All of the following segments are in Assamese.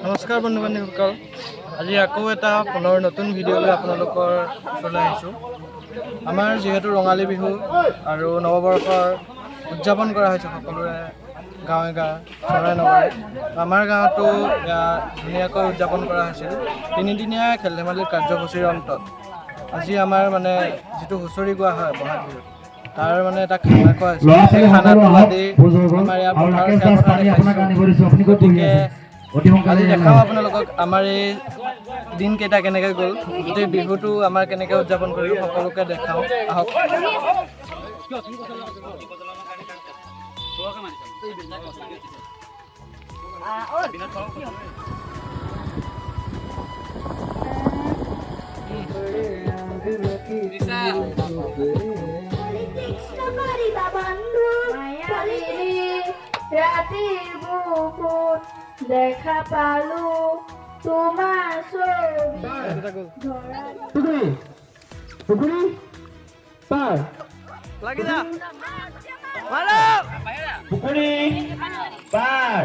নমস্কাৰ বন্ধু বান্ধৱীসকল, আজি আকৌ এটা পুনৰ নতুন ভিডিঅ' লৈ আপোনালোকৰ ওচৰলৈ আহিছোঁ। আমাৰ যিহেতু ৰঙালী বিহু আৰু নৱবৰ্ষৰ উদযাপন কৰা হৈছে সকলোৰে গাঁৱে গাঁৱে চহৰে নগৰে। আমাৰ গাঁৱতো ধুনীয়াকৈ উদযাপন কৰা হৈছিল। তিনিদিনীয়া খেল ধেমালিৰ কাৰ্যসূচীৰ অন্তত আজি আমাৰ যিটো হুঁচৰি গোৱা হয় বহাগ বিহুত, তাৰ এটা খানা খোৱা হৈছে। সেই খানাটো আদি আমাৰ ইয়াৰ পথাৰত দেখাইছোঁ। গতিকে আজি দেখাওঁ আপোনালোকক আমাৰ এই দিনকেইটা কেনেকৈ গ'ল, গোটেই বিহুটো আমাৰ কেনেকৈ উদযাপন কৰিলোঁ সকলোকে দেখাওঁ। আহক। ৰাতিৰ বুকুত দেখা পালো তোমাৰ ছবি। পুখুৰী পাৰ লাগি যা পুখুৰী পাৰ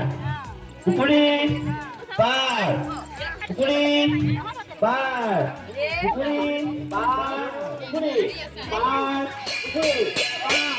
পুখুৰী পাৰ পুখুৰী পাৰ পুখুৰী পাৰ পুখুৰী পাৰ পুখুৰী পাৰ।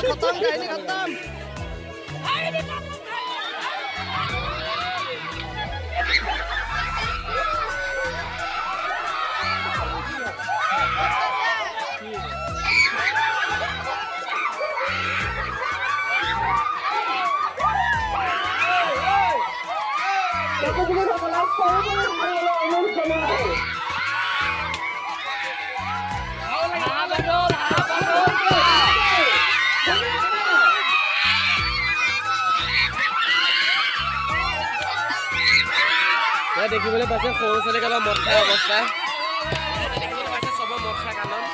खत्म कहानी खत्म। দেখিবলৈ পাইছে সৰু ছোৱালীকালৰ মদ খাই অৱস্থা, দেখিবলৈ পাইছে চবৰ মদ খাই কাণত।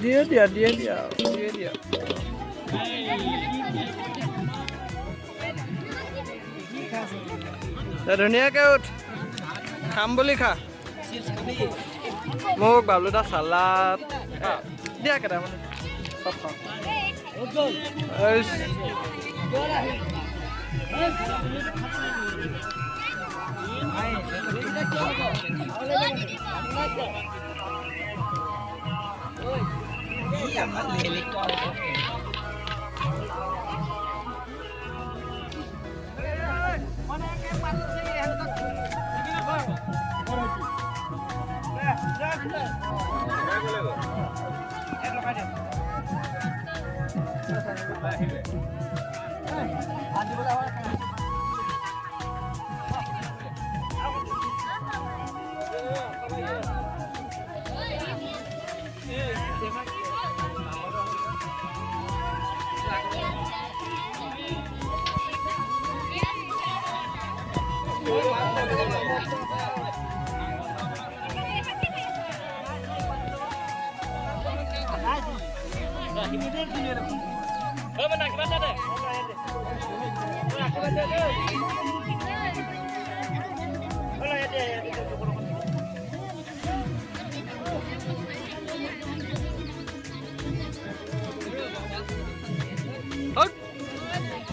দিয়ে দিয়া দিয়ে দিয়া দিয়ে দিয়া ধুনীয়াকে উঠ খাম বুলি খা মোক বাবলু দা চালাড দিয়া কেইটামান চব খাওঁ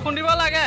খুন্দিব লাগে